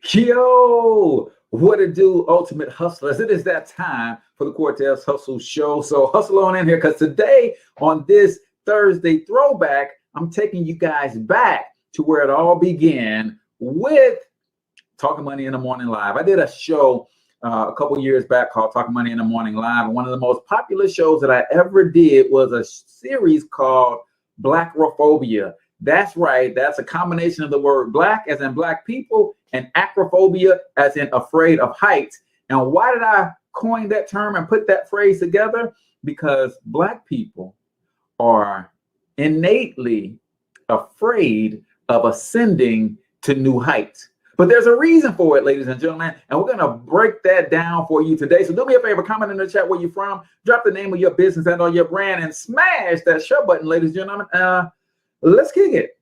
Yo, what it do, ultimate hustlers? It is that time for the Cortez Hustle Show. So hustle on in here because today on this Thursday Throwback, I'm taking you guys back to where it all began with Talking Money in the Morning Live. I did a show a couple years back called Talking Money in the Morning Live. One of the most popular shows that I ever did was a series called Blackrophobia. That's right. That's a combination of the word black as in black people and acrophobia as in afraid of heights. And why did I coin that term and put that phrase together? Because black people are innately afraid of ascending to new heights. But there's a reason for it, ladies and gentlemen, and we're going to break that down for you today. So do me a favor, comment in the chat where you're from, drop the name of your business and or your brand, and smash that share button, ladies and gentlemen. Let's kick it.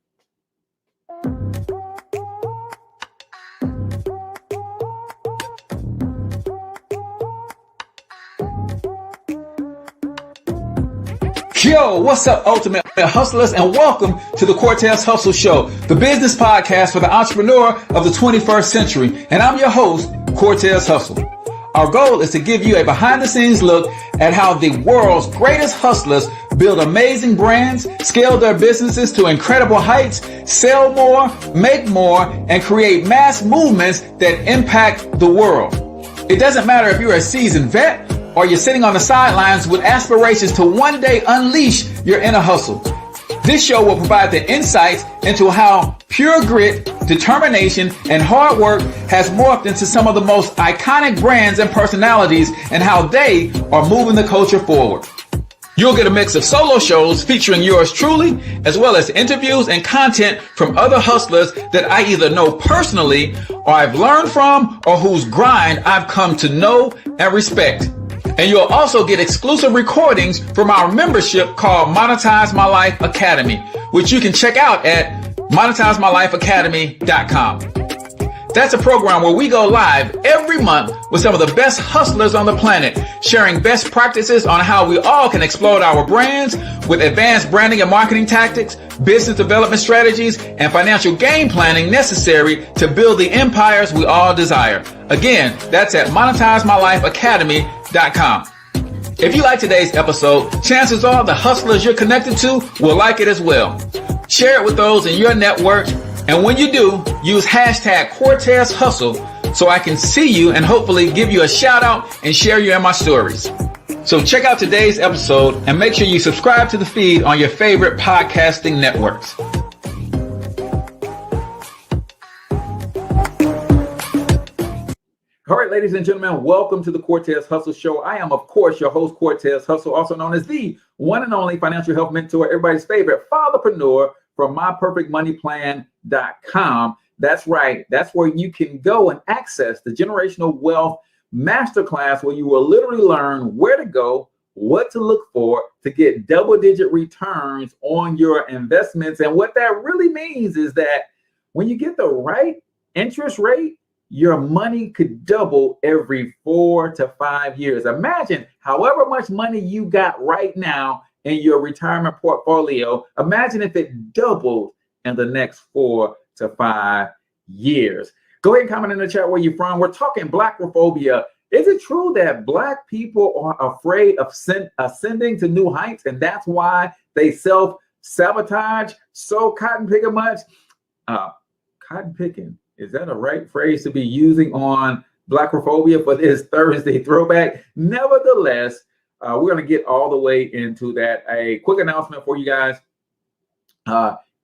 Yo, what's up, ultimate hustlers, and welcome to the Cortez Hustle Show, the business podcast for the entrepreneur of the 21st century. And I'm your host, Cortez Hustle. Our goal is to give you a behind-the-scenes look at how the world's greatest hustlers build amazing brands, scale their businesses to incredible heights, sell more, make more, and create mass movements that impact the world. It doesn't matter if you're a seasoned vet or you're sitting on the sidelines with aspirations to one day unleash your inner hustle. This show will provide the insights into how pure grit, determination, and hard work has morphed into some of the most iconic brands and personalities and how they are moving the culture forward. You'll get a mix of solo shows featuring yours truly, as well as interviews and content from other hustlers that I either know personally or I've learned from or whose grind I've come to know and respect. And you'll also get exclusive recordings from our membership called Monetize My Life Academy, which you can check out at monetizemylifeacademy.com. That's a program where we go live every month with some of the best hustlers on the planet, sharing best practices on how we all can explode our brands with advanced branding and marketing tactics, business development strategies, and financial game planning necessary to build the empires we all desire. Again, that's at monetizemylifeacademy.com. If you like today's episode, chances are the hustlers you're connected to will like it as well. Share it with those in your network. And when you do, use hashtag Cortez Hustle so I can see you and hopefully give you a shout out and share you in my stories. So check out today's episode and make sure you subscribe to the feed on your favorite podcasting networks. All right, ladies and gentlemen, welcome to the Cortez Hustle Show. I am, of course, your host, Cortez Hustle, also known as the one and only financial health mentor, everybody's favorite fatherpreneur from myperfectmoneyplan.com. That's right. That's where you can go and access the Generational Wealth Masterclass, where you will literally learn where to go, what to look for to get double-digit returns on your investments. And what that really means is that when you get the right interest rate, your money could double every 4 to 5 years. Imagine however much money you got right now in your retirement portfolio. Imagine if it doubled in the next 4 to 5 years. Go ahead and comment in the chat where you're from. We're talking Blackrophobia. Is it true that black people are afraid of ascending to new heights, and that's why they self-sabotage? So cotton picking much? Cotton picking. Is that a right phrase to be using on Blackrophobia for this Thursday Throwback? Nevertheless, we're going to get all the way into that. A quick announcement for you guys.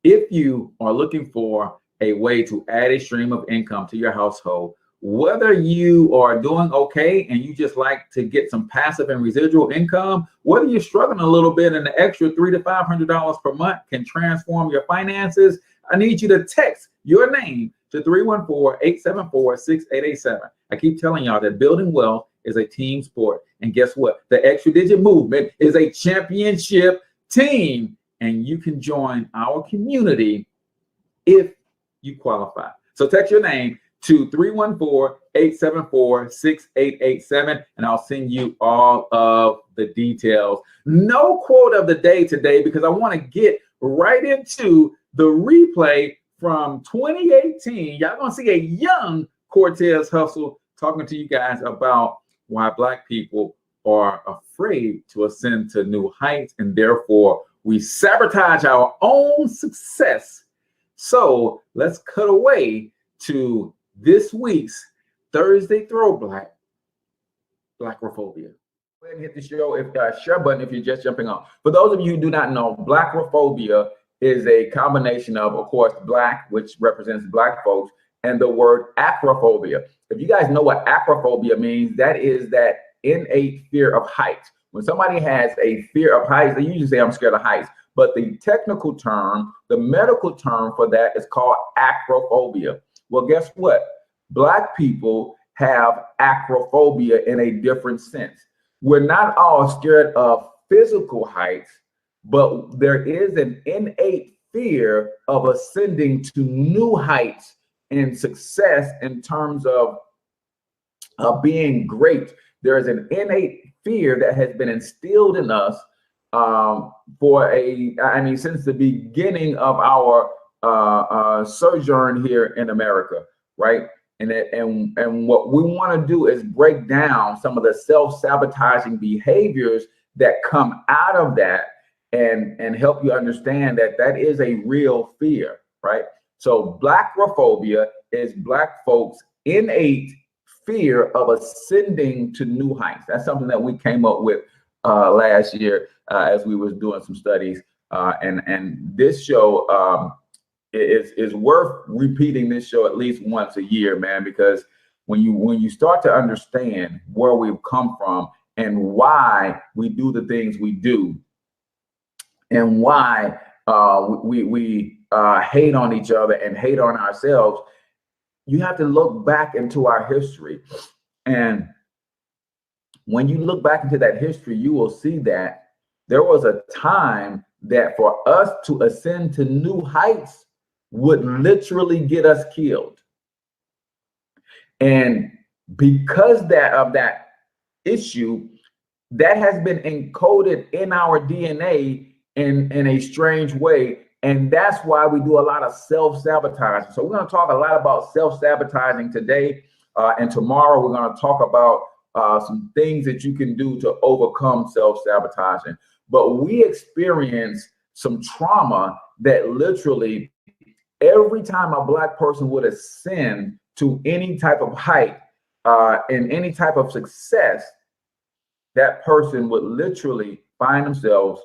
If you are looking for a way to add a stream of income to your household, whether you are doing okay and you just like to get some passive and residual income, whether you're struggling a little bit and the extra $300 to $500 per month can transform your finances, I need you to text your name to 314-874-6887. I keep telling y'all that building wealth is a team sport. And guess what? The Extra Digit Movement is a championship team. And you can join our community if you qualify. So text your name to 314-874-6887, and I'll send you all of the details. No quote of the day today because I want to get right into the replay from 2018. Y'all gonna see a young Cortez Hustle, talking to you guys about why Black people are afraid to ascend to new heights, and therefore we sabotage our own success. So let's cut away to this week's Thursday Throwback, Blackrophobia. Go ahead and hit the show if share button if you're just jumping on. For those of you who do not know, Blackrophobia is a combination of course, Black, which represents Black folks, and the word acrophobia. If you guys know what acrophobia means, that is that innate fear of heights. When somebody has a fear of heights, they usually say, I'm scared of heights. But the technical term, the medical term for that is called acrophobia. Well, guess what? Black people have acrophobia in a different sense. We're not all scared of physical heights, but there is an innate fear of ascending to new heights and success in terms of being great. There is an innate fear that has been instilled in us since the beginning of our sojourn here in America, right? And what we want to do is break down some of the self-sabotaging behaviors that come out of that and help you understand that that is a real fear, right? So Blackrophobia is Black folks' innate fear of ascending to new heights. That's something that we came up with last year as we was doing some studies. And this show is worth repeating this show at least once a year, man, because when you start to understand where we've come from and why we do the things we do and why we hate on each other and hate on ourselves, you have to look back into our history. And when you look back into that history, you will see that there was a time that for us to ascend to new heights would literally get us killed. And because of that issue, that has been encoded in our DNA in a strange way. And that's why we do a lot of self-sabotage. So we're going to talk a lot about self-sabotaging today. And tomorrow we're going to talk about some things that you can do to overcome self-sabotaging. But we experience some trauma that literally every time a Black person would ascend to any type of height and any type of success, that person would literally find themselves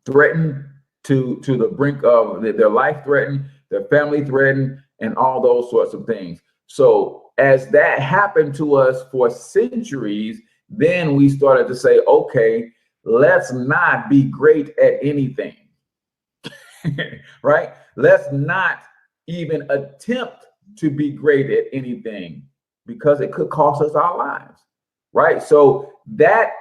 threatened to the brink of their life threatened, their family threatened, and all those sorts of things. So as that happened to us for centuries, then we started to say, okay, let's not be great at anything. Right? Let's not even attempt to be great at anything because it could cost us our lives. Right? So that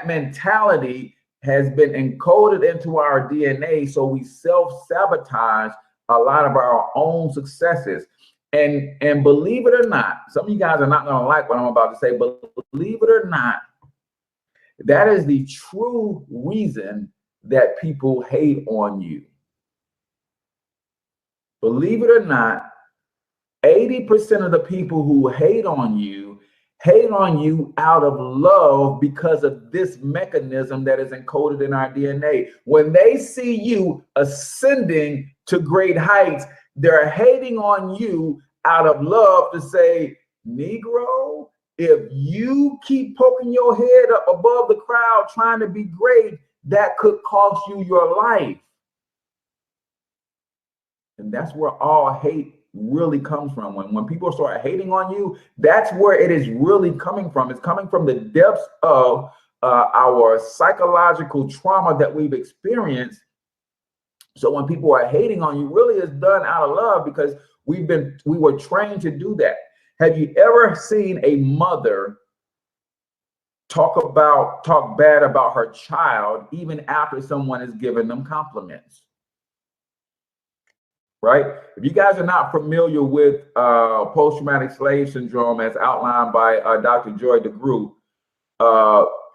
mentality has been encoded into our DNA. So we self-sabotage a lot of our own successes. And believe it or not, some of you guys are not going to like what I'm about to say, but believe it or not, that is the true reason that people hate on you. Believe it or not, 80% of the people who hate on you out of love because of this mechanism that is encoded in our DNA. When they see you ascending to great heights, they're hating on you out of love to say, Negro, if you keep poking your head up above the crowd trying to be great, that could cost you your life. And that's where all hate really comes from. When people start hating on you, that's where it is really coming from. It's coming from the depths of our psychological trauma that we've experienced. So when people are hating on you, really is done out of love because we were trained to do that. Have you ever seen a mother talk bad about her child even after someone has given them compliments? Right? If you guys are not familiar with post-traumatic slave syndrome as outlined by Dr. Joy DeGruy,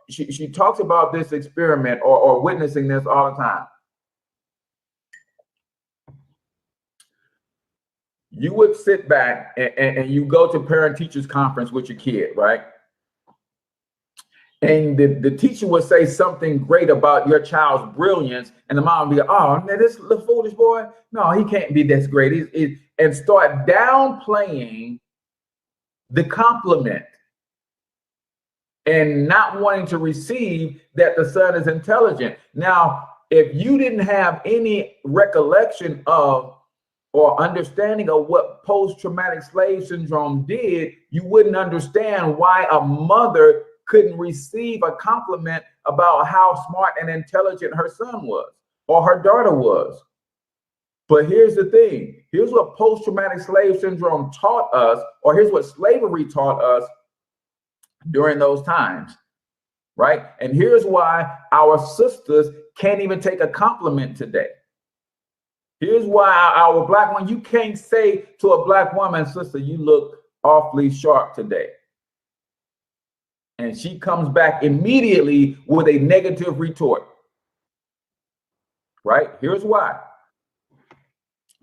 she talks about this experiment or witnessing this all the time. you would sit back and you go to parent teachers conference with your kid, right? And the teacher would say something great about your child's brilliance, and the mom would be, oh, man, this little foolish boy, no, he can't be this great. And start downplaying the compliment and not wanting to receive that the son is intelligent. Now, if you didn't have any recollection of or understanding of what post-traumatic slave syndrome did, you wouldn't understand why a mother couldn't receive a compliment about how smart and intelligent her son was or her daughter was. But here's the thing. Here's what post-traumatic slave syndrome taught us, or here's what slavery taught us during those times, right? And here's why our sisters can't even take a compliment today. Here's why our black woman, you can't say to a black woman, sister, you look awfully sharp today. And she comes back immediately with a negative retort, right? Here's why.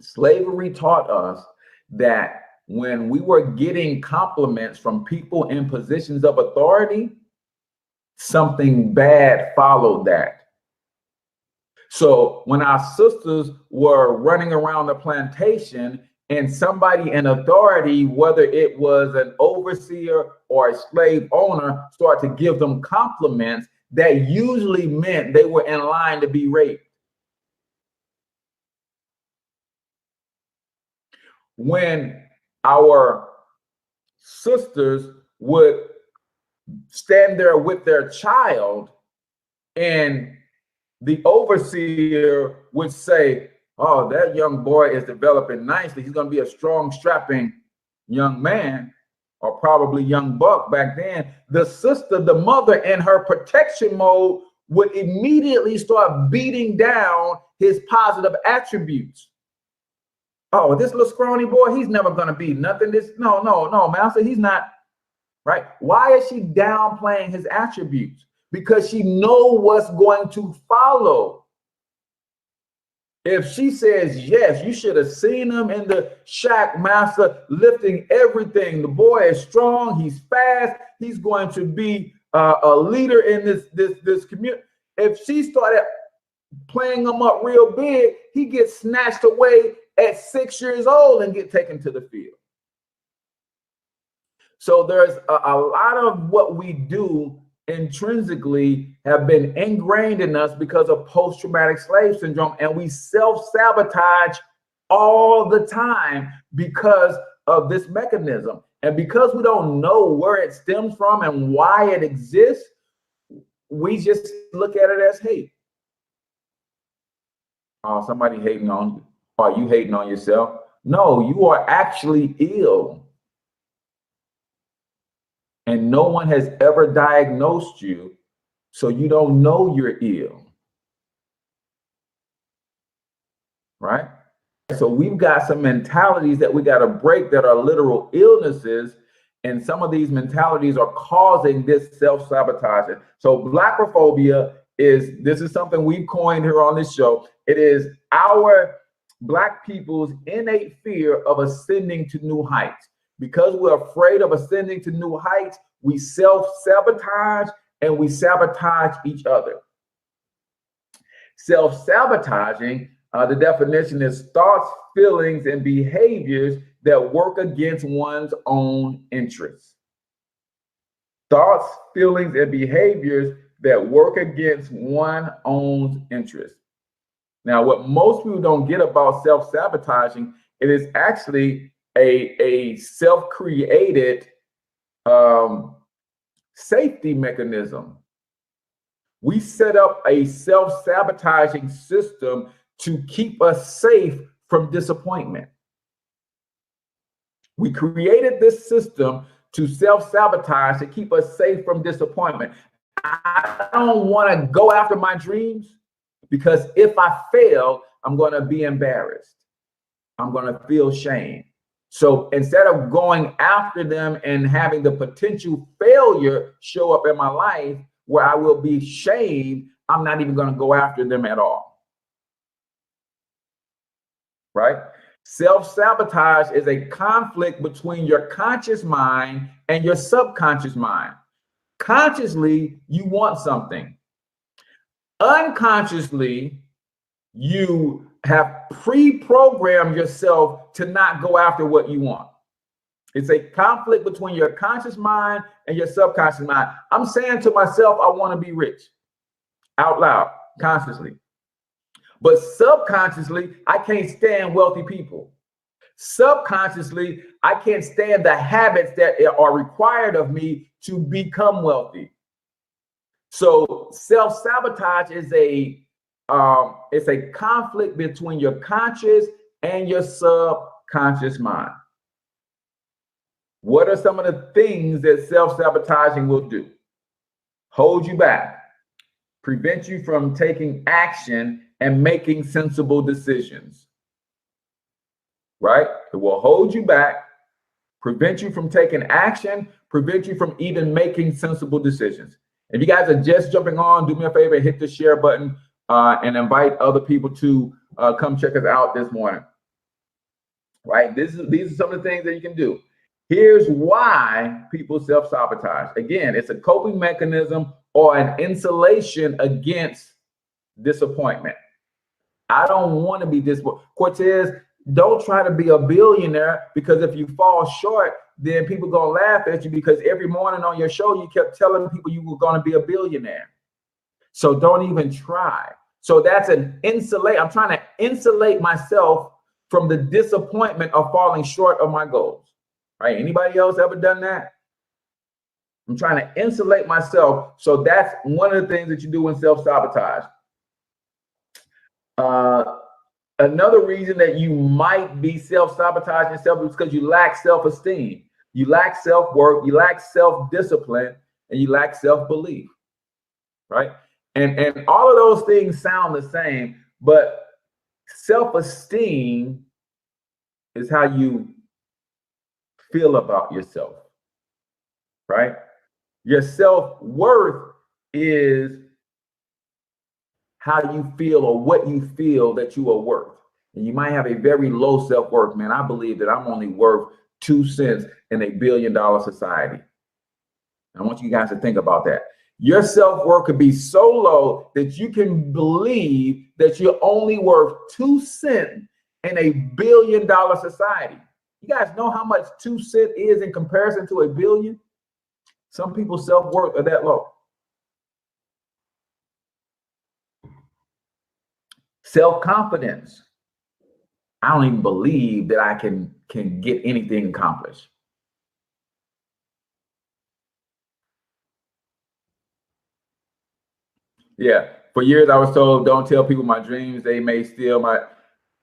Slavery taught us that when we were getting compliments from people in positions of authority, something bad followed that. So when our sisters were running around the plantation and somebody in authority, whether it was an overseer or a slave owner, started to give them compliments, that usually meant they were in line to be raped. When our sisters would stand there with their child and the overseer would say, oh, that young boy is developing nicely. He's going to be a strong, strapping young man, or probably young buck back then. The sister, the mother, in her protection mode would immediately start beating down his positive attributes. Oh, this little scrawny boy, he's never going to be nothing. No, master, he's not, right? Why is she downplaying his attributes? Because she knows what's going to follow. If she says, yes, you should have seen him in the shack, master, lifting everything. The boy is strong, he's fast, he's going to be a leader in this community. If she started playing him up real big, he gets snatched away at 6 years old and get taken to the field. So there's a lot of what we do intrinsically have been ingrained in us because of post-traumatic slave syndrome, and we self-sabotage all the time because of this mechanism. And because we don't know where it stems from and why it exists, we just look at it as hate. Oh, somebody hating on you. Are you hating on yourself? No, you are actually ill. And no one has ever diagnosed you, so you don't know you're ill. Right? So we've got some mentalities that we got to break that are literal illnesses, and some of these mentalities are causing this self-sabotage. So Blackrophobia this is something we've coined here on this show. It is our Black people's innate fear of ascending to new heights. Because we're afraid of ascending to new heights, we self-sabotage and we sabotage each other. Self-sabotaging, the definition is thoughts, feelings, and behaviors that work against one's own interests. Thoughts, feelings, and behaviors that work against one's own interests. Now, what most people don't get about self-sabotaging, it is actually a self-created safety mechanism. We set up a self-sabotaging system to keep us safe from disappointment. We created this system to self-sabotage to keep us safe from disappointment. I don't want to go after my dreams because if I fail, I'm going to be embarrassed. I'm going to feel shame. So instead of going after them and having the potential failure show up in my life where I will be shamed, I'm not even going to go after them at all. Right? Self-sabotage is a conflict between your conscious mind and your subconscious mind. Consciously, you want something. Unconsciously, you have pre-programmed yourself to not go after what you want. It's a conflict between your conscious mind and your subconscious mind. I'm saying to myself, I want to be rich out loud, consciously. But subconsciously, I can't stand wealthy people. Subconsciously, I can't stand the habits that are required of me to become wealthy. So self-sabotage is it's a conflict between your conscious and your subconscious mind. What are some of the things that self-sabotaging will do? Hold you back, prevent you from taking action and making sensible decisions, right? It will hold you back, prevent you from taking action, prevent you from even making sensible decisions. If you guys are just jumping on, do me a favor, hit the share button and invite other people to come check us out this morning, right? These are some of the things that you can do. Here's why people self-sabotage. Again, it's a coping mechanism or an insulation against disappointment. I don't want to be disappointed. Cortez, don't try to be a billionaire, because if you fall short, then people gonna laugh at you, because every morning on your show, you kept telling people you were gonna be a billionaire. So don't even try. So that's an insulate. I'm trying to insulate myself from the disappointment of falling short of my goals. Right? Anybody else ever done that? I'm trying to insulate myself. So that's one of the things that you do in self-sabotage. Another reason that you might be self-sabotaging yourself is because you lack self-esteem, you lack self-worth, you lack self-discipline, and you lack self-belief, right? And all of those things sound the same, but self-esteem is how you feel about yourself, right? Your self-worth is how you feel or what you feel that you are worth. And you might have a very low self-worth. Man, I believe that I'm only worth 2 cents in $1 billion society. I want you guys to think about that. Your self-worth could be so low that you can believe that you're only worth 2 cents in $1 billion society. You guys know how much 2 cents is in comparison to $1 billion? Some people's self-worth are that low. Self-confidence. I don't even believe that I can get anything accomplished. Yeah, for years I was told, don't tell people my dreams, they may steal my.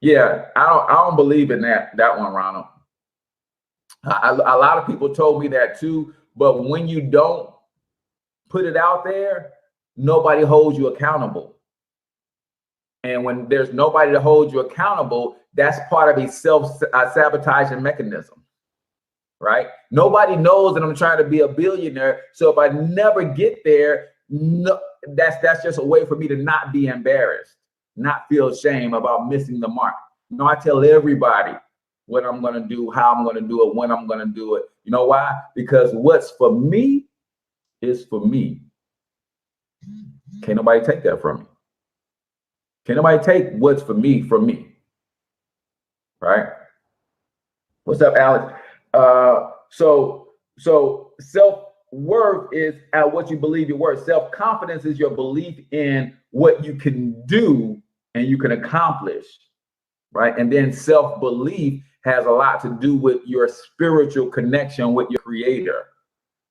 Yeah, I don't believe in that one, Ronald. A lot of people told me that too, but when you don't put it out there, nobody holds you accountable. And when there's nobody to hold you accountable, that's part of a self-sabotaging mechanism, right? Nobody knows that I'm trying to be a billionaire. So if I never get there, no, that's just a way for me to not be embarrassed, not feel shame about missing the mark. No, I tell everybody what I'm going to do, how I'm going to do it, when I'm going to do it. You know why? Because what's for me is for me. Can't nobody take that from me. Can't nobody take what's for me from me, right? What's up, Alex? So self-worth is what you believe you're worth. Self-confidence is your belief in what you can do and you can accomplish, right? And then self-belief has a lot to do with your spiritual connection with your creator,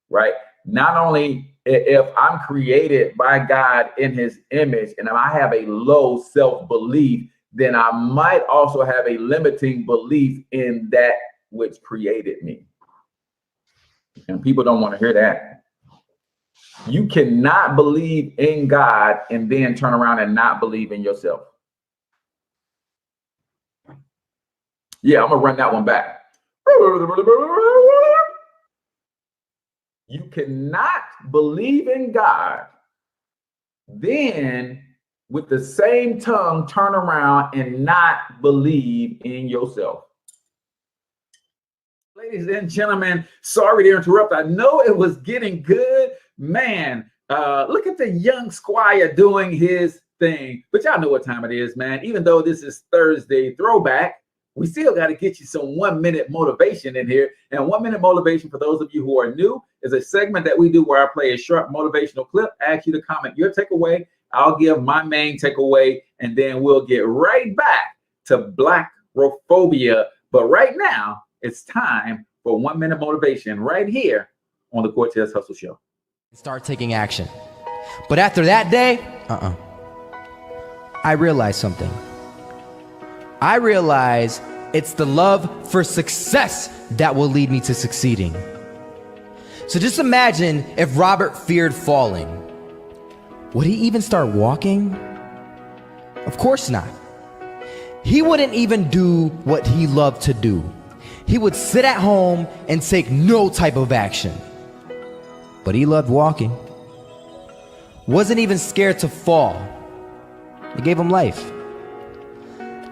right? Not only if I'm created by God in his image and if I have a low self-belief, then I might also have a limiting belief in that which created me. And people don't want to hear that. You cannot believe in God and then turn around and not believe in yourself. Yeah, I'm gonna run that one back. You cannot believe in God, then with the same tongue turn around and not believe in yourself? Ladies and gentlemen, sorry to interrupt. I know it was getting good. Man, look at the young squire doing his thing. But y'all know what time it is, man. Even though this is Thursday Throwback, we still got to get you some 1 minute motivation in here. And 1 minute motivation, for those of you who are new, is a segment that we do where I play a short motivational clip, ask you to comment your takeaway. I'll give my main takeaway, and then we'll get right back to Blackrophobia. But right now, it's time for 1 minute motivation right here on the Cortez Hustle Show. Start taking action. But after that day, I realized something. I realized it's the love for success that will lead me to succeeding. So just imagine if Robert feared falling. Would he even start walking? Of course not. He wouldn't even do what he loved to do. He would sit at home and take no type of action. But he loved walking. Wasn't even scared to fall. It gave him life.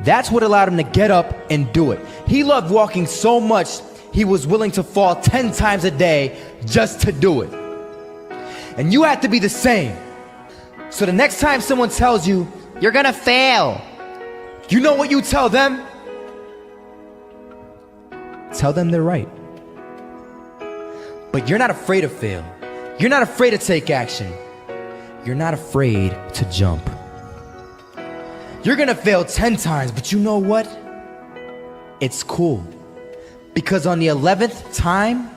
That's what allowed him to get up and do it. He loved walking so much, he was willing to fall 10 times a day just to do it. And you have to be the same. So the next time someone tells you, you're gonna fail, you know what you tell them? Tell them they're right. But you're not afraid to fail. You're not afraid to take action. You're not afraid to jump. You're gonna fail 10 times, but you know what? It's cool. Because on the 11th time,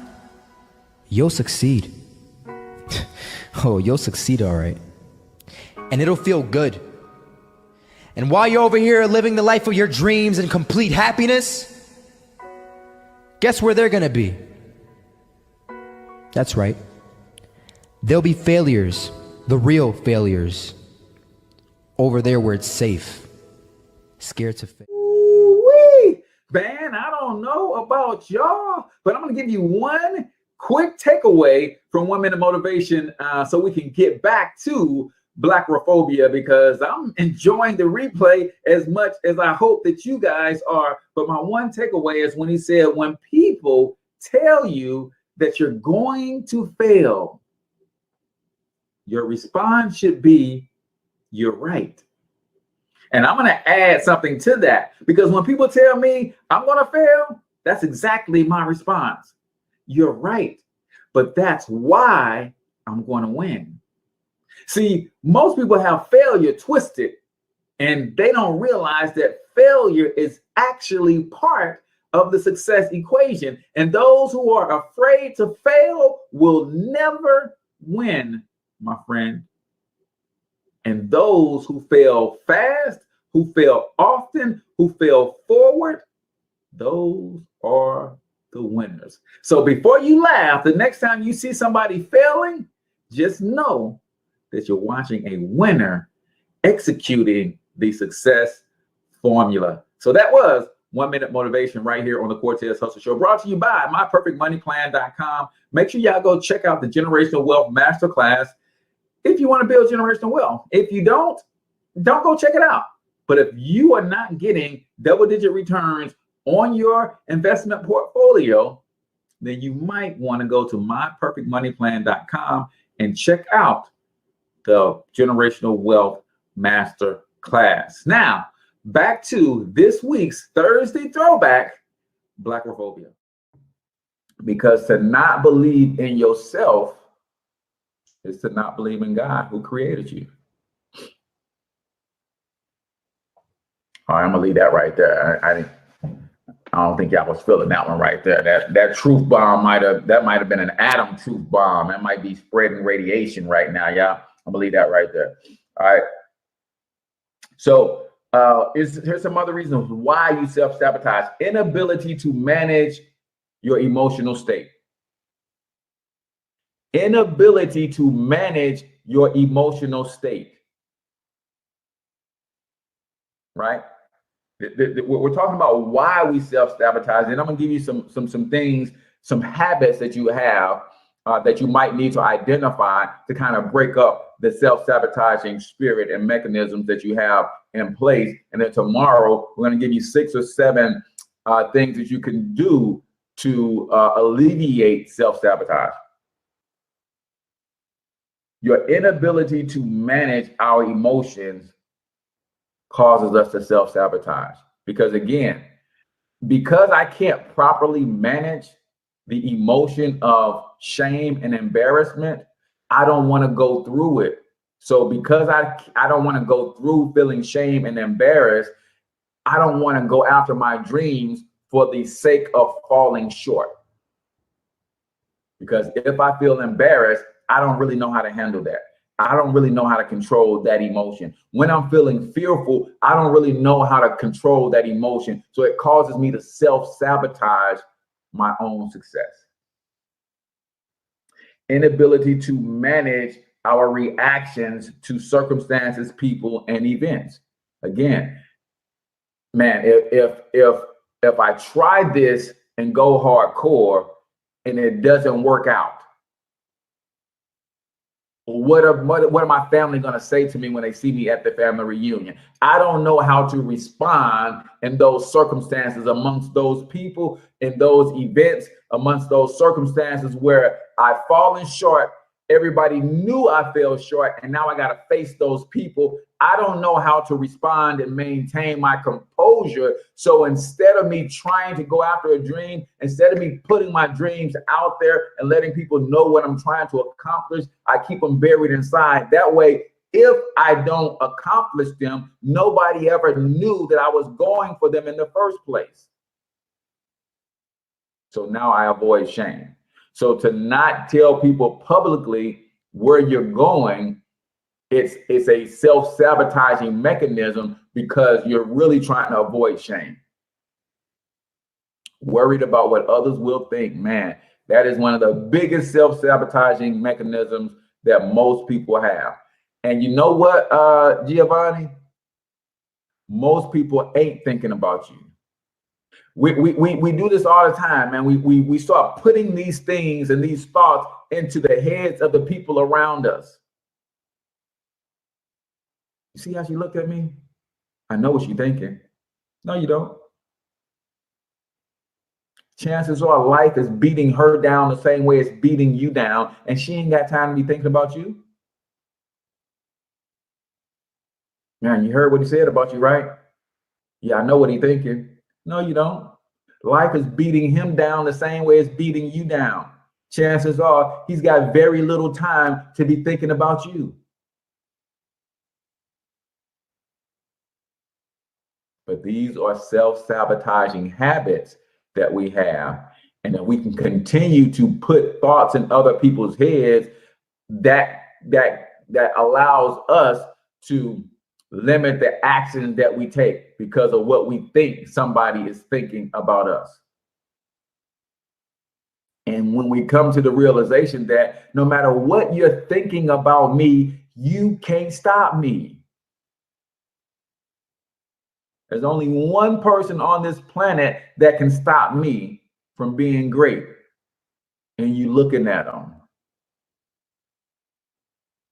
you'll succeed. Oh, you'll succeed, all right. And it'll feel good. And while you're over here living the life of your dreams and complete happiness, guess where they're gonna be? That's right. They'll be failures, the real failures. Over there where it's safe. Scared to fail. Ooh-wee. Man, I don't know about y'all, but I'm going to give you one quick takeaway from 1 minute motivation so we can get back to Blackrophobia, because I'm enjoying the replay as much as I hope that you guys are. But my one takeaway is when he said, when people tell you that you're going to fail, your response should be, you're right. And I'm going to add something to that, because when people tell me I'm going to fail, that's exactly my response. You're right. But that's why I'm going to win. See, most people have failure twisted, and they don't realize that failure is actually part of the success equation. And those who are afraid to fail will never win, my friend. And those who fail fast, who fail often, who fail forward, those are the winners. So before you laugh, the next time you see somebody failing, just know that you're watching a winner executing the success formula. So that was 1 minute motivation right here on the Cortez Hustle Show, brought to you by myperfectmoneyplan.com. Make sure y'all go check out the Generational Wealth Masterclass if you want to build generational wealth. If you don't go check it out. But if you are not getting double-digit returns on your investment portfolio, then you might want to go to myperfectmoneyplan.com and check out the Generational Wealth Masterclass. Now, back to this week's Thursday Throwback, Blackrophobia. Because to not believe in yourself is to not believe in God who created you. All right, I'm gonna leave that right there. I don't think y'all was feeling that one right there. That truth bomb might have been an atom truth bomb. That might be spreading radiation right now, y'all. I'm gonna leave that right there. All right. So here's some other reasons why you self-sabotage. Inability to manage your emotional state. Inability to manage your emotional state. Right? We're talking about why we self-sabotage, and I'm gonna give you some things, some habits that you have that you might need to identify to kind of break up the self-sabotaging spirit and mechanisms that you have in place. And then tomorrow, we're going to give you 6 or 7 things that you can do to alleviate self-sabotage. Your inability to manage our emotions causes us to self-sabotage. Because again, because I can't properly manage the emotion of shame and embarrassment, I don't want to go through it. So because I don't want to go through feeling shame and embarrassed, I don't want to go after my dreams for the sake of falling short. Because if I feel embarrassed, I don't really know how to handle that. I don't really know how to control that emotion. When I'm feeling fearful, I don't really know how to control that emotion. So it causes me to self-sabotage my own success. Inability to manage our reactions to circumstances, people, and events. Again, man, if I try this and go hardcore and it doesn't work out, what are my family going to say to me when they see me at the family reunion? I don't know how to respond in those circumstances, amongst those people, in those events, amongst those circumstances where I've fallen short. Everybody knew I fell short, and now I got to face those people. I don't know how to respond and maintain my composure. So instead of me trying to go after a dream, instead of me putting my dreams out there and letting people know what I'm trying to accomplish, I keep them buried inside. That way, if I don't accomplish them, nobody ever knew that I was going for them in the first place. So now I avoid shame. So to not tell people publicly where you're going, it's a self-sabotaging mechanism because you're really trying to avoid shame. Worried about what others will think, man, that is one of the biggest self-sabotaging mechanisms that most people have. And you know what, Giovanni? Most people ain't thinking about you. We do this all the time, man. We start putting these things and these thoughts into the heads of the people around us. You see how she looked at me? I know what she's thinking. No, you don't. Chances are life is beating her down the same way it's beating you down, and she ain't got time to be thinking about you. Man, you heard what he said about you, right? Yeah, I know what he's thinking. No, you don't. Life is beating him down the same way it's beating you down. Chances are he's got very little time to be thinking about you. But these are self-sabotaging habits that we have, and that we can continue to put thoughts in other people's heads that allows us to limit the actions that we take because of what we think somebody is thinking about us. And when we come to the realization that no matter what you're thinking about me, you can't stop me. There's only one person on this planet that can stop me from being great. And you looking at them.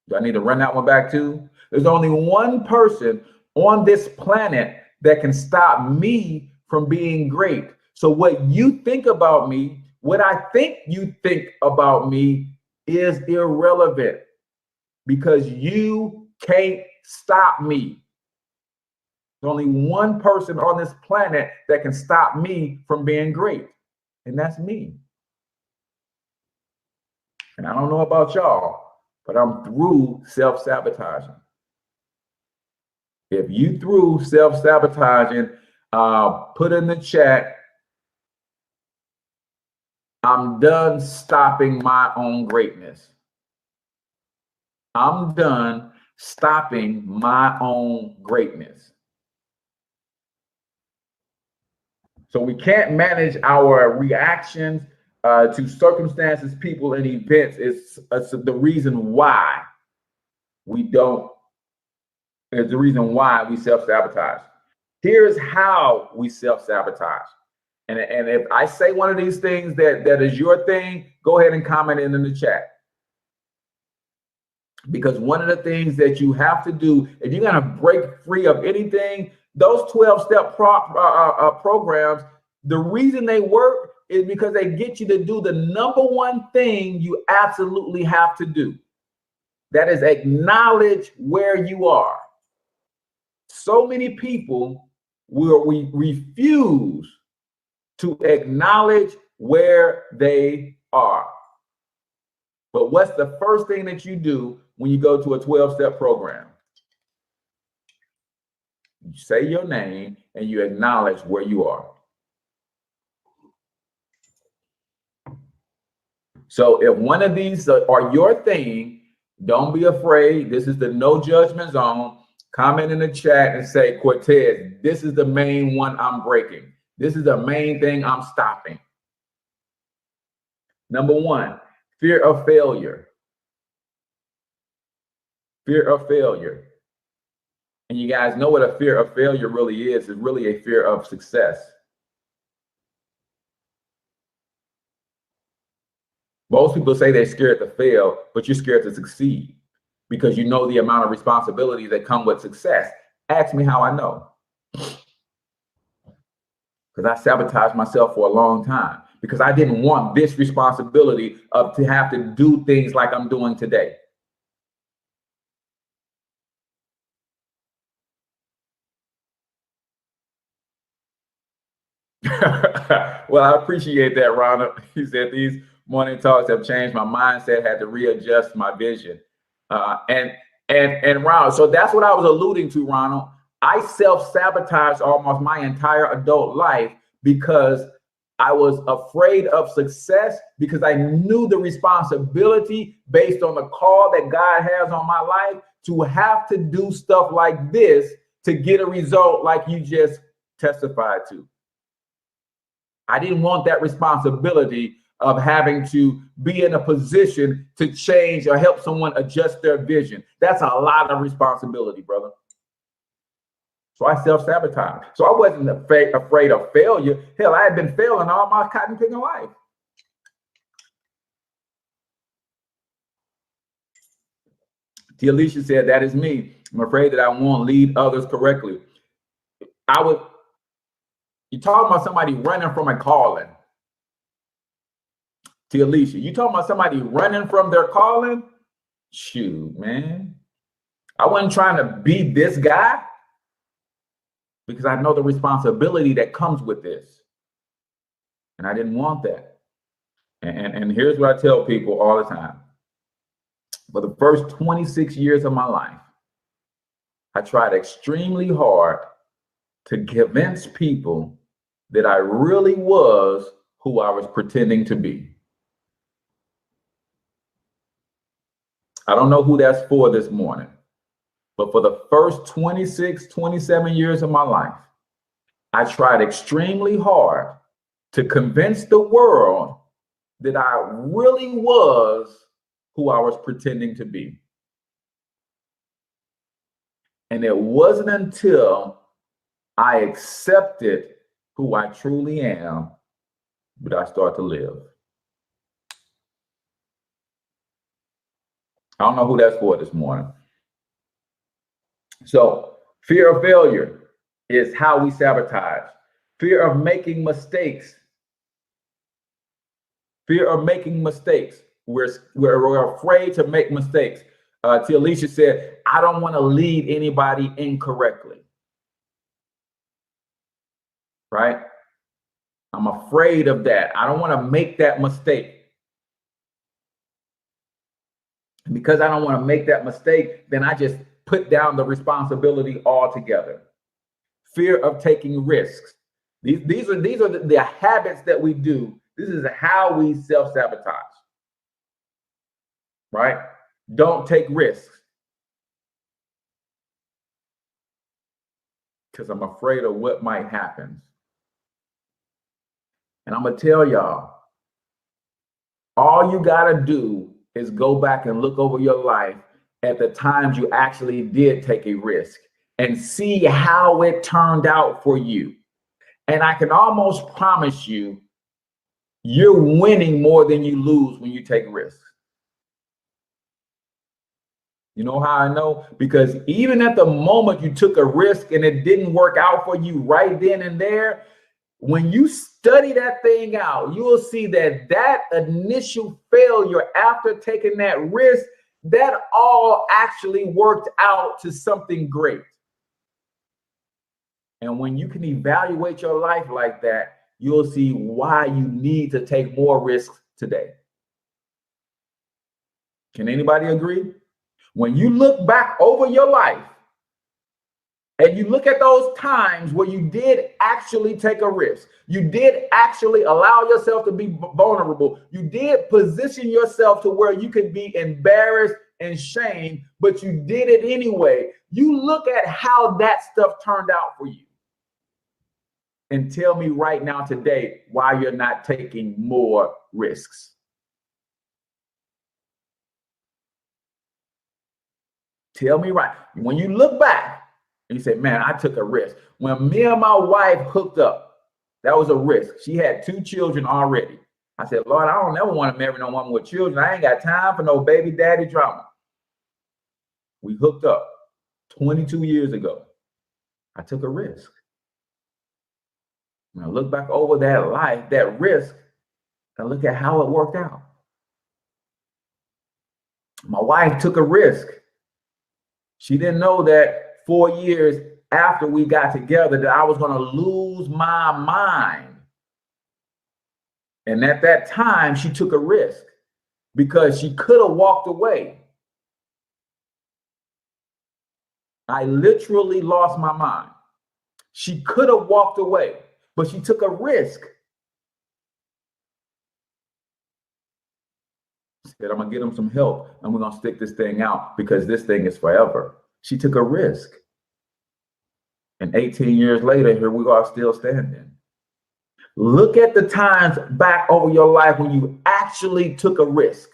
Do I need to run that one back too? There's only one person on this planet that can stop me from being great. So what you think about me, what I think you think about me is irrelevant because you can't stop me. There's only one person on this planet that can stop me from being great, and that's me. And I don't know about y'all, but I'm through self-sabotaging. If you through self-sabotaging, put in the chat, I'm done stopping my own greatness. I'm done stopping my own greatness. So we can't manage our reactions to circumstances, people, and events. It's the reason why we don't. It's the reason why we self-sabotage. Here's how we self-sabotage. And if I say one of these things that is your thing, go ahead and comment it in the chat. Because one of the things that you have to do, if you're going to break free of anything, those 12-step programs, the reason they work is because they get you to do the number one thing you absolutely have to do. That is acknowledge where you are. So many people we refuse to acknowledge where they are. But what's the first thing that you do when you go to a 12-step program? You say your name and you acknowledge where you are. So if one of these are your thing, don't be afraid. This is the no judgment zone. Comment in the chat and say, Cortez, this is the main one I'm breaking. This is the main thing I'm stopping. Number one, fear of failure. Fear of failure. And you guys know what a fear of failure really is. It's really a fear of success. Most people say they're scared to fail, but you're scared to succeed because you know the amount of responsibility that come with success. Ask me how I know. Because I sabotaged myself for a long time because I didn't want this responsibility of to have to do things like I'm doing today. Well, I appreciate that, Ronald. He said these morning talks have changed my mindset, had to readjust my vision. And Ronald, so that's what I was alluding to, Ronald. I self-sabotaged almost my entire adult life because I was afraid of success, because I knew the responsibility based on the call that God has on my life to have to do stuff like this to get a result like you just testified to. I didn't want that responsibility of having to be in a position to change or help someone adjust their vision. That's a lot of responsibility, brother. So I self-sabotaged. So I wasn't afraid of failure. Hell, I had been failing all my cotton picking life. T. Alicia said, that is me. I'm afraid that I won't lead others correctly. You talking about somebody running from a calling. To Alicia, you talking about somebody running from their calling? Shoot, man. I wasn't trying to be this guy because I know the responsibility that comes with this. And I didn't want that. And here's what I tell people all the time. For the first 26 years of my life, I tried extremely hard to convince people that I really was who I was pretending to be. I don't know who that's for this morning, but for the first 26, 27 years of my life, I tried extremely hard to convince the world that I really was who I was pretending to be. And it wasn't until I accepted who I truly am that I start to live. I don't know who that's for this morning. So fear of failure is how we sabotage. Fear of making mistakes. Fear of making mistakes. We're afraid to make mistakes. T. Alicia said, I don't want to lead anybody incorrectly. Right? I'm afraid of that. I don't want to make that mistake. And because I don't want to make that mistake, then I just put down the responsibility altogether. Fear of taking risks. These are the habits that we do. This is how we self-sabotage. Right? Don't take risks. Because I'm afraid of what might happen. And I'm going to tell y'all, all you got to do is go back and look over your life at the times you actually did take a risk and see how it turned out for you. And I can almost promise you, you're winning more than you lose when you take risks. You know how I know? Because even at the moment you took a risk and it didn't work out for you right then and there, when you study that thing out, you will see that that initial failure after taking that risk, that all actually worked out to something great. And when you can evaluate your life like that, you'll see why you need to take more risks today. Can anybody agree? When you look back over your life and you look at those times where you did actually take a risk, you did actually allow yourself to be vulnerable, you did position yourself to where you could be embarrassed and shamed, but you did it anyway. You look at how that stuff turned out for you. And tell me right now today why you're not taking more risks. Tell me right. When you look back and you say, man, I took a risk. When me and my wife hooked up, that was a risk. She had 2 children already. I said, Lord, I don't never want to marry no woman with children. I ain't got time for no baby daddy drama. We hooked up 22 years ago. I took a risk. When I look back over that life, that risk, and look at how it worked out. My wife took a risk. She didn't know that 4 years after we got together that I was going to lose my mind. And at that time, she took a risk because she could have walked away. I literally lost my mind. She could have walked away, but she took a risk. Said, I'm going to get him some help and we're going to stick this thing out because this thing is forever. She took a risk. And 18 years later, here we are still standing. Look at the times back over your life when you actually took a risk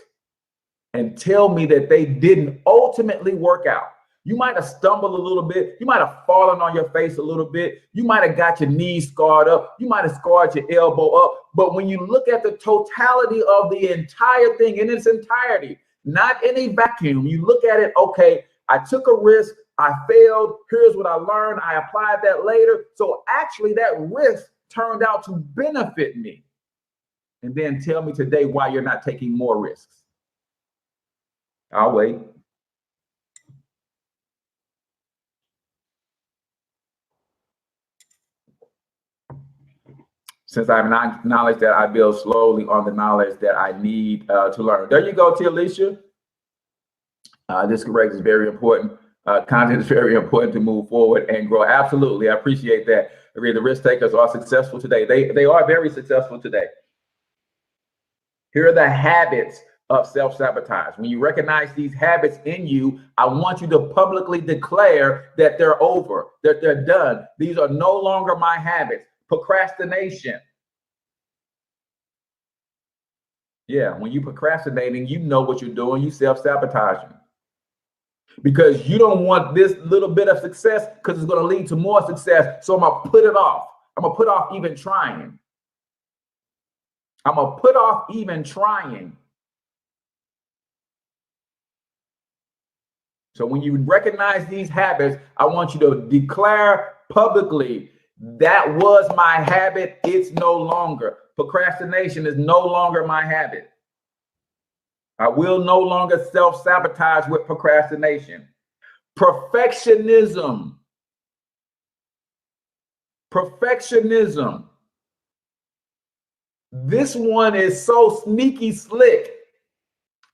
and tell me that they didn't ultimately work out. You might have stumbled a little bit. You might have fallen on your face a little bit. You might have got your knees scarred up. You might have scarred your elbow up. But when you look at the totality of the entire thing in its entirety, not in a vacuum, you look at it, okay, I took a risk, I failed, here's what I learned, I applied that later. So actually that risk turned out to benefit me. And then tell me today why you're not taking more risks. I'll wait. Since I've acknowledged that, I build slowly on the knowledge that I need to learn. There you go, Tia Alicia. This correct is very important. Content is very important to move forward and grow. Absolutely, I appreciate that. The risk takers are successful today. They are very successful today. Here are the habits of self-sabotage. When you recognize these habits in you, I want you to publicly declare that they're over, that they're done. These are no longer my habits. Procrastination. Yeah, when you're procrastinating, you know what you're doing. You self-sabotaging. Because you don't want this little bit of success because it's going to lead to more success. So I'm going to put it off. I'm going to put off even trying. I'm going to put off even trying. So when you recognize these habits, I want you to declare publicly, that was my habit. It's no longer. Procrastination is no longer my habit. I will no longer self-sabotage with procrastination. Perfectionism. Perfectionism. This one is so sneaky slick.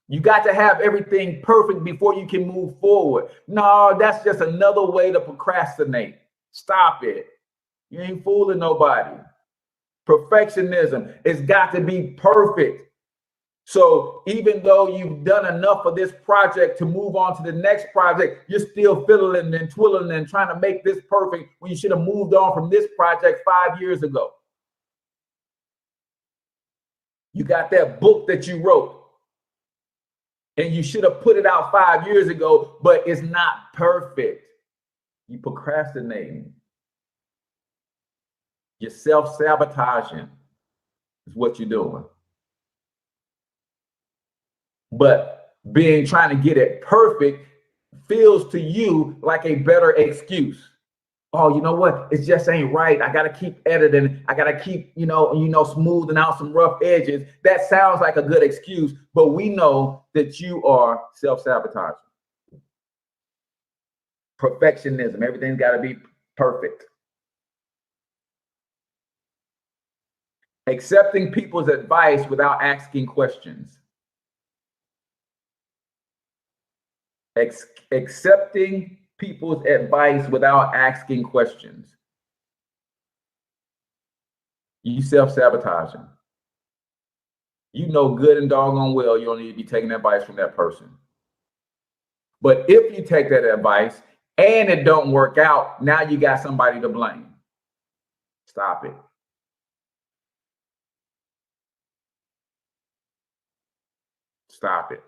You got to have everything perfect before you can move forward. No, that's just another way to procrastinate. Stop it. You ain't fooling nobody. Perfectionism. It's got to be perfect. So even though you've done enough for this project to move on to the next project, you're still fiddling and twiddling and trying to make this perfect when you should have moved on from this project 5 years ago. You got that book that you wrote and you should have put it out 5 years ago, but it's not perfect. You procrastinating. You're self-sabotaging is what you're doing. But trying to get it perfect feels to you like a better excuse. Oh, you know what? It just ain't right. I got to keep editing. I got to keep, smoothing out some rough edges. That sounds like a good excuse, but we know that you are self-sabotaging. Perfectionism. Everything's got to be perfect. Accepting people's advice without asking questions. Accepting people's advice without asking questions. You self-sabotaging. You know good and doggone well you don't need to be taking advice from that person. But if you take that advice and it don't work out, now you got somebody to blame. Stop it. Stop it.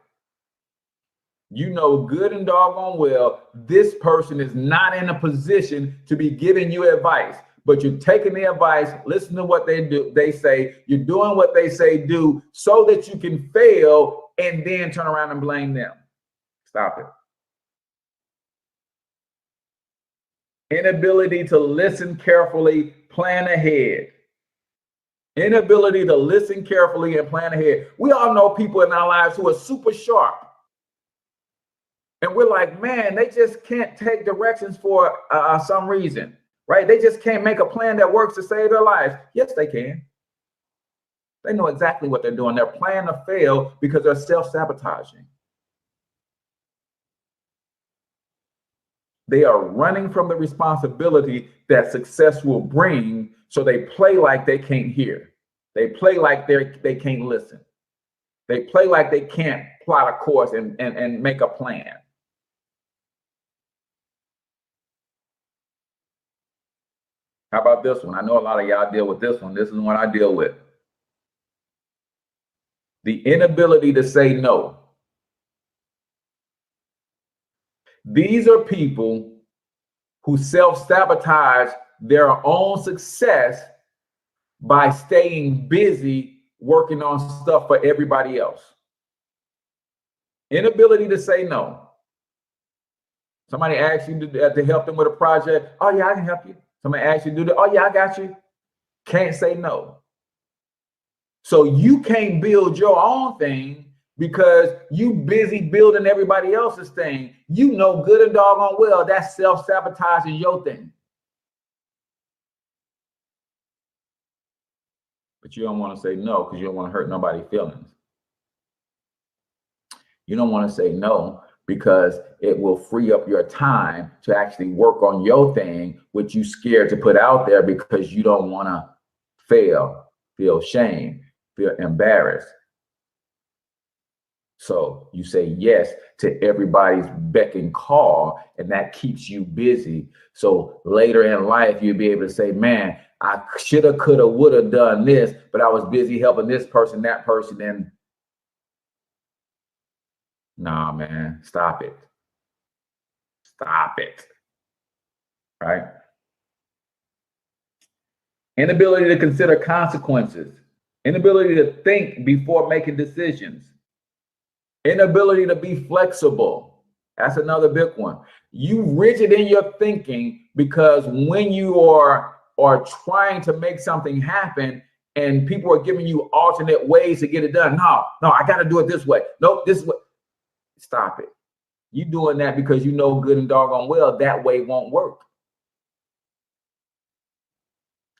You know good and doggone well this person is not in a position to be giving you advice, but you're taking the advice, listen to what they say, you're doing what they say do so that you can fail and then turn around and blame them. Stop it. Inability to listen carefully, plan ahead. Inability to listen carefully and plan ahead. We all know people in our lives who are super sharp. And we're like, man, they just can't take directions for some reason, right? They just can't make a plan that works to save their lives. Yes, they can. They know exactly what they're doing. They're planning to fail because they're self-sabotaging. They are running from the responsibility that success will bring, so they play like they can't hear. They play like they can't listen. They play like they can't plot a course and make a plan. How about this one? I know a lot of y'all deal with this one. This is what I deal with. The inability to say no. These are people who self-sabotage their own success by staying busy working on stuff for everybody else. Inability to say no. Somebody asks you to help them with a project. Oh, yeah, I can help you. Somebody asks you to do that. Oh, yeah, I got you. Can't say no. So you can't build your own thing because you busy building everybody else's thing. You know good and doggone well that's self-sabotaging your thing. But you don't want to say no because you don't want to hurt nobody's feelings. You don't want to say no because it will free up your time to actually work on your thing, which you scared to put out there because you don't want to fail, feel shame, feel embarrassed. So you say yes to everybody's beck and call, and that keeps you busy. So later in life, you'll be able to say, man, I shoulda, coulda, woulda done this, but I was busy helping this person, that person, and nah, man, stop it. Stop it. Right? Inability to consider consequences. Inability to think before making decisions. Inability to be flexible. That's another big one. You rigid in your thinking because when you are trying to make something happen and people are giving you alternate ways to get it done. No, I got to do it this way. Nope, this way. Stop it. You doing that because you know good and doggone well that way won't work.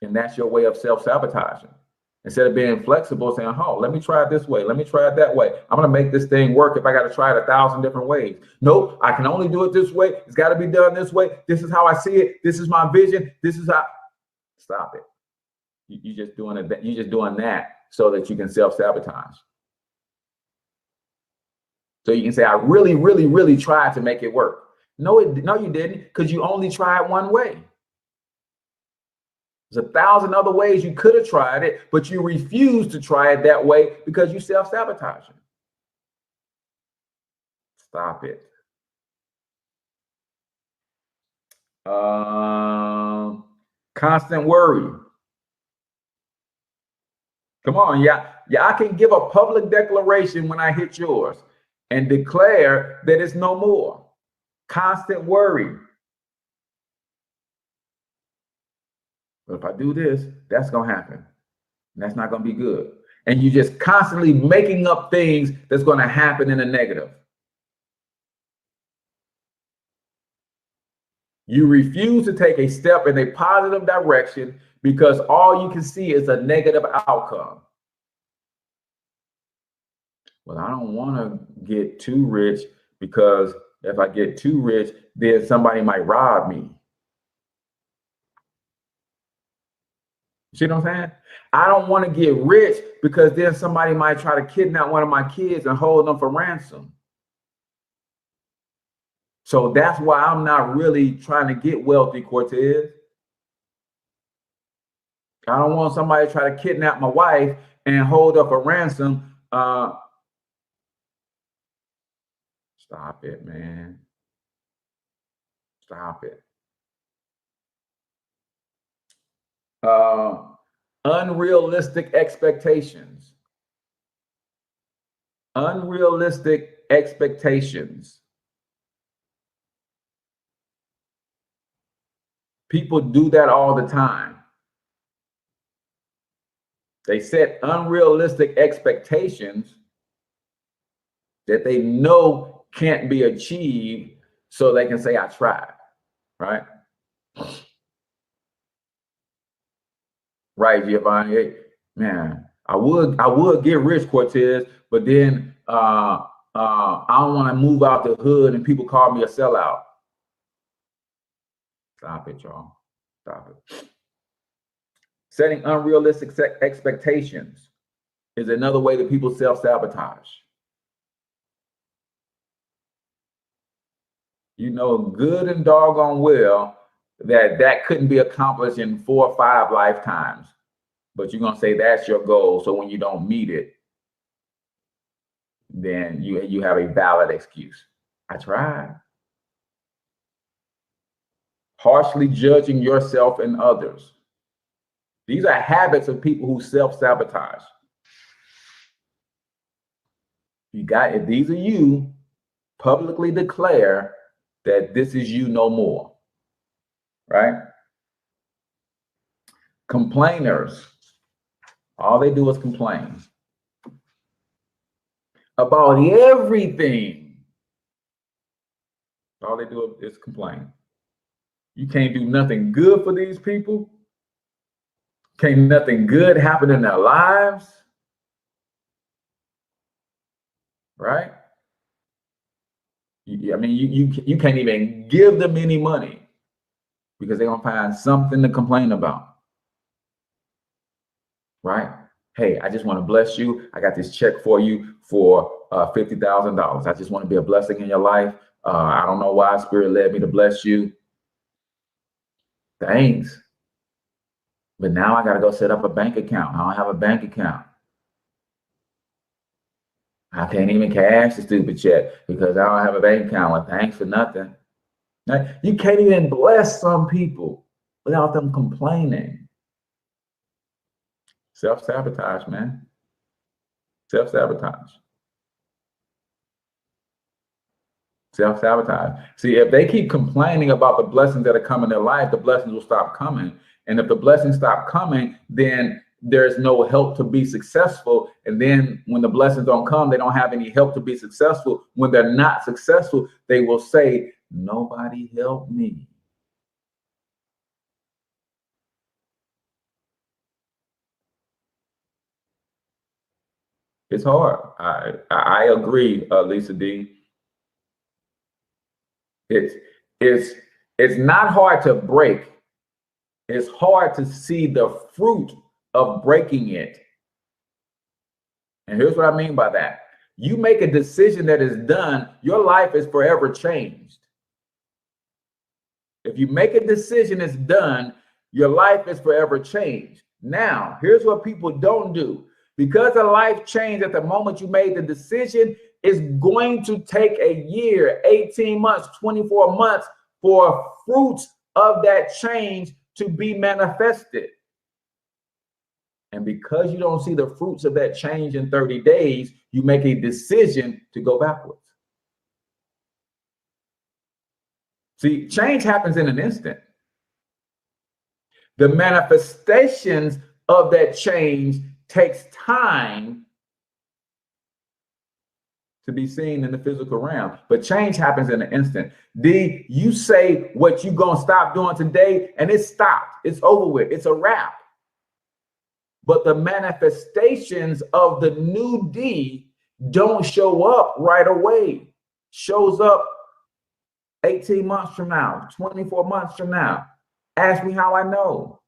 And that's your way of self-sabotaging. Instead of being flexible, saying, oh, let me try it this way. Let me try it that way. I'm going to make this thing work if I got to try it 1,000 different ways. Nope, I can only do it this way. It's got to be done this way. This is how I see it. This is my vision. This is how. Stop it. You're just doing it. You're just doing that so that you can self-sabotage. So you can say, I really, really, really tried to make it work. No, you didn't, because you only tried one way. There's 1,000 other ways you could have tried it, but you refused to try it that way because you self-sabotage it. Stop it. Constant worry. Come on, yeah, I can give a public declaration when I hit yours and declare that it's no more. Constant worry. But if I do this, that's going to happen. And that's not going to be good. And you just constantly making up things that's going to happen in a negative. You refuse to take a step in a positive direction because all you can see is a negative outcome. Well, I don't want to get too rich because if I get too rich, then somebody might rob me. See what I'm saying? I don't want to get rich because then somebody might try to kidnap one of my kids and hold them for ransom. So that's why I'm not really trying to get wealthy, Cortez. I don't want somebody to try to kidnap my wife and hold up a ransom. Stop it, man. Stop it. Unrealistic expectations. Unrealistic expectations. People do that all the time. They set unrealistic expectations that they know can't be achieved so they can say, I tried, right? Right, Giovanni. Hey, man, I would get rich, Cortez, but then I don't want to move out the hood and people call me a sellout. Stop it, y'all. Stop it. Setting unrealistic expectations is another way that people self-sabotage. You know good and doggone well that couldn't be accomplished in 4 or 5 lifetimes, but you're going to say that's your goal. So when you don't meet it, then you have a valid excuse. I tried. Harshly judging yourself and others. These are habits of people who self-sabotage. If these are you, publicly declare that this is you no more, right? Complainers, all they do is complain about everything. All they do is complain. You can't do nothing good for these people. Can't nothing good happen in their lives, right? I mean, you can't even give them any money because they're gonna find something to complain about, right? Hey, I just want to bless you. I got this check for you for $50,000. I just want to be a blessing in your life. I don't know why Spirit led me to bless you. Thanks. But now I got to go set up a bank account. I don't have a bank account. I can't even cash the stupid check because I don't have a bank account. Well, thanks for nothing. Now, you can't even bless some people without them complaining. Self-sabotage, man. Self-sabotage. Self-sabotage. See, if they keep complaining about the blessings that are coming in their life, the blessings will stop coming. And if the blessings stop coming, then there's no help to be successful. And then when the blessings don't come, they don't have any help to be successful. When they're not successful, they will say, nobody helped me. It's hard. I agree, Lisa D. It's not hard to break. It's hard to see the fruit of breaking it. And here's what I mean by that. You make a decision that is done, your life is forever changed. If you make a decision that's done, your life is forever changed. Now, here's what people don't do. Because a life changed at the moment you made the decision, it's going to take a year, 18 months, 24 months for fruits of that change to be manifested. And because you don't see the fruits of that change in 30 days, you make a decision to go backwards. See, change happens in an instant. The manifestations of that change takes time to be seen in the physical realm, but change happens in an instant. You say what you gonna stop doing today, and it's stopped. It's over with. It's a wrap. But the manifestations of the new D don't show up right away. Shows up 18 months from now, 24 months from now. Ask me how I know.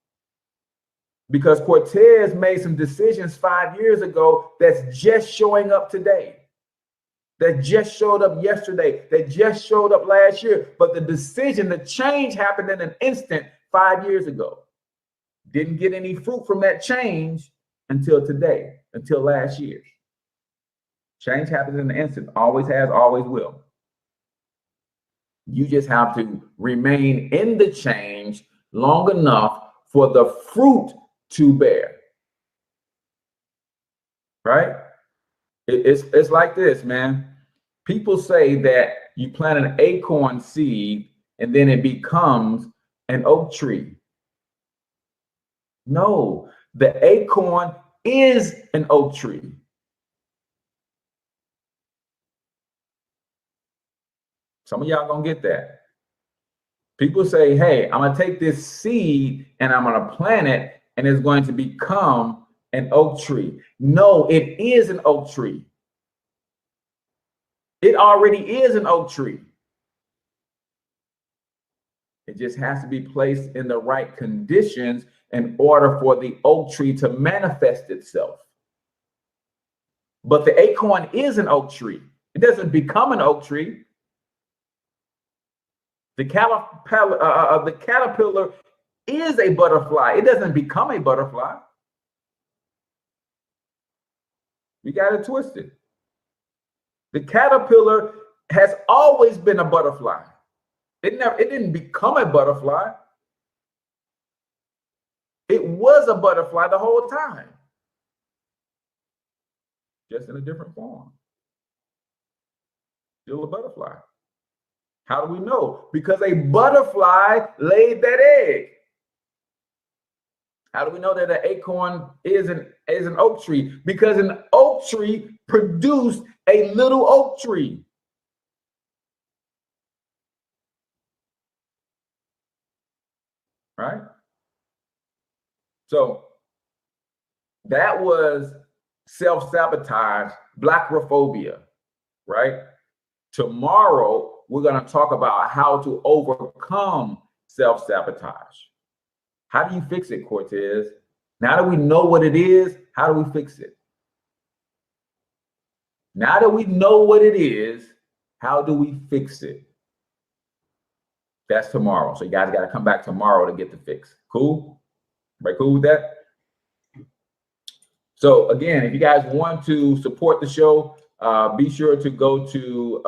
Because Cortez made some decisions 5 years ago that's just showing up today. That just showed up yesterday. That just showed up last year. But the decision, the change happened in an instant 5 years ago. Didn't get any fruit from that change until today, until last year. Change happens in an instant. Always has, always will. You just have to remain in the change long enough for the fruit to bear. Right? It's like this, man. People say that you plant an acorn seed and then it becomes an oak tree. No, the acorn is an oak tree. Some of y'all gonna get that. People say, hey, I'm gonna take this seed and I'm gonna plant it and it's going to become an oak tree. No, it is an oak tree. It already is an oak tree. It just has to be placed in the right conditions in order for the oak tree to manifest itself. But the acorn is an oak tree. It doesn't become an oak tree. The caterpillar is a butterfly. It doesn't become a butterfly. We got it twisted. The caterpillar has always been a butterfly. It didn't become a butterfly. It was a butterfly the whole time, just in a different form. Still a butterfly. How do we know? Because a butterfly laid that egg. How do we know that an acorn is an oak tree? Because an oak tree produced a little oak tree. Right? So that was self-sabotage, Blackrophobia, right? Tomorrow, we're going to talk about how to overcome self-sabotage. How do you fix it, Cortez? Now that we know what it is, how do we fix it? Now that we know what it is, how do we fix it? That's tomorrow. So you guys got to come back tomorrow to get the fix. Cool? Everybody cool with that? So again, if you guys want to support the show, be sure to go to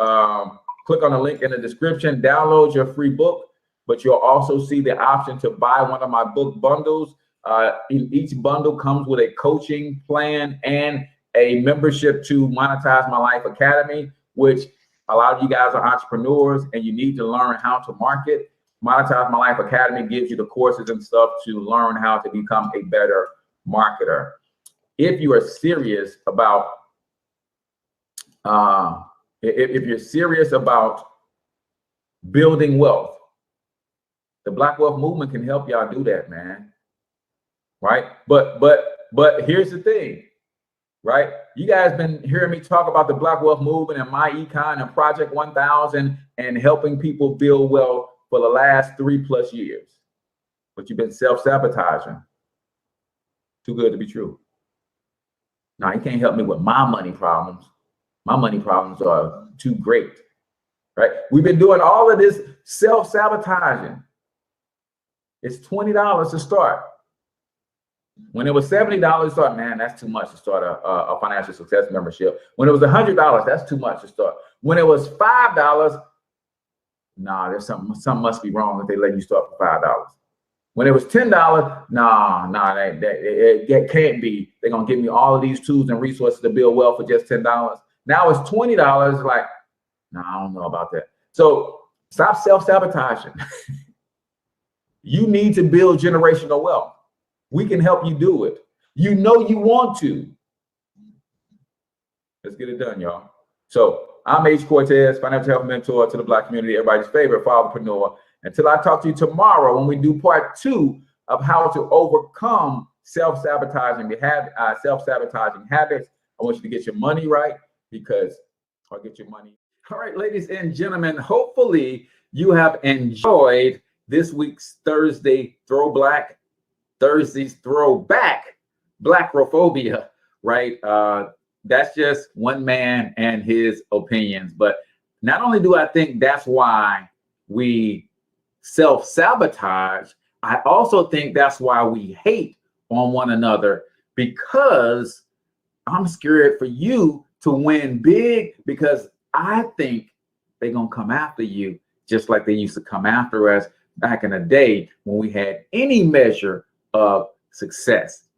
click on the link in the description, download your free book, but you'll also see the option to buy one of my book bundles. Each bundle comes with a coaching plan and a membership to Monetize My Life Academy, which a lot of you guys are entrepreneurs and you need to learn how to market. Monetize My Life Academy gives you the courses and stuff to learn how to become a better marketer. If you are serious about if you're serious about building wealth, the Black Wealth Movement can help y'all do that, man. Right? But here's the thing, right? You guys been hearing me talk about the Black Wealth Movement and My Econ and Project 1000 and helping people build wealth for the last 3+ years. But you've been self-sabotaging. Too good to be true. Now, you can't help me with my money problems. My money problems are too great, right? We've been doing all of this self-sabotaging. It's $20 to start. When it was $70 to start, man, that's too much to start a financial success membership. When it was $100, that's too much to start. When it was $5, nah, there's something must be wrong if they let you start for $5. When it was $10, nah, that can't be. They're gonna give me all of these tools and resources to build wealth for just $10. Now it's $20. Like, no, I don't know about that. So Stop self-sabotaging. You need to build generational wealth. We can help you do it. You know you want to. Let's get it done, y'all. So I'm H. Cortez, financial health mentor to the Black community, everybody's favorite fatherpreneur. Until I talk to you tomorrow when we do part 2 of how to overcome self-sabotaging habits, I want you to get your money right or get your money. All right, ladies and gentlemen, hopefully you have enjoyed this week's Thursday Throwback, Blackrophobia, right? That's just one man and his opinions. But not only do I think that's why we self-sabotage, I also think that's why we hate on one another, because I'm scared for you to win big, because I think they're going to come after you just like they used to come after us back in the day when we had any measure of success.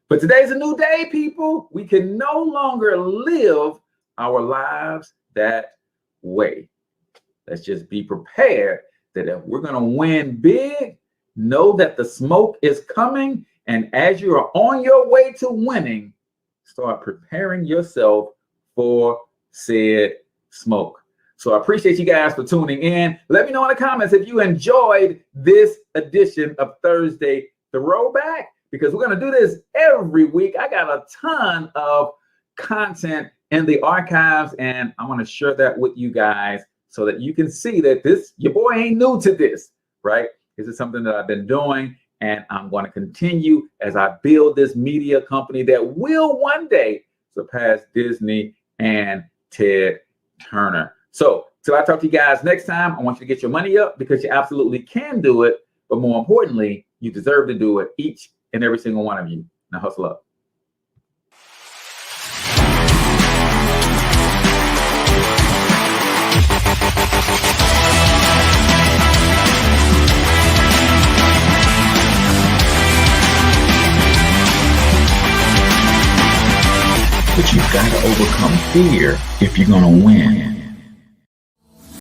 But today's a new day, people. We can no longer live our lives that way. Let's just be prepared that if we're going to win big, know that the smoke is coming. And as you are on your way to winning, start preparing yourself for said smoke. So I appreciate you guys for tuning in. Let me know in the comments if you enjoyed this edition of Thursday Throwback, because we're going to do this every week. I got a ton of content in the archives, and I want to share that with you guys so that you can see that your boy ain't new to this, right? This is something that I've been doing, and I'm going to continue as I build this media company that will one day surpass Disney and Ted Turner. So till I talk to you guys next time, I want you to get your money up, because you absolutely can do it. But more importantly, you deserve to do it, each and every single one of you. Now hustle up. But you've got to overcome fear if you're going to win.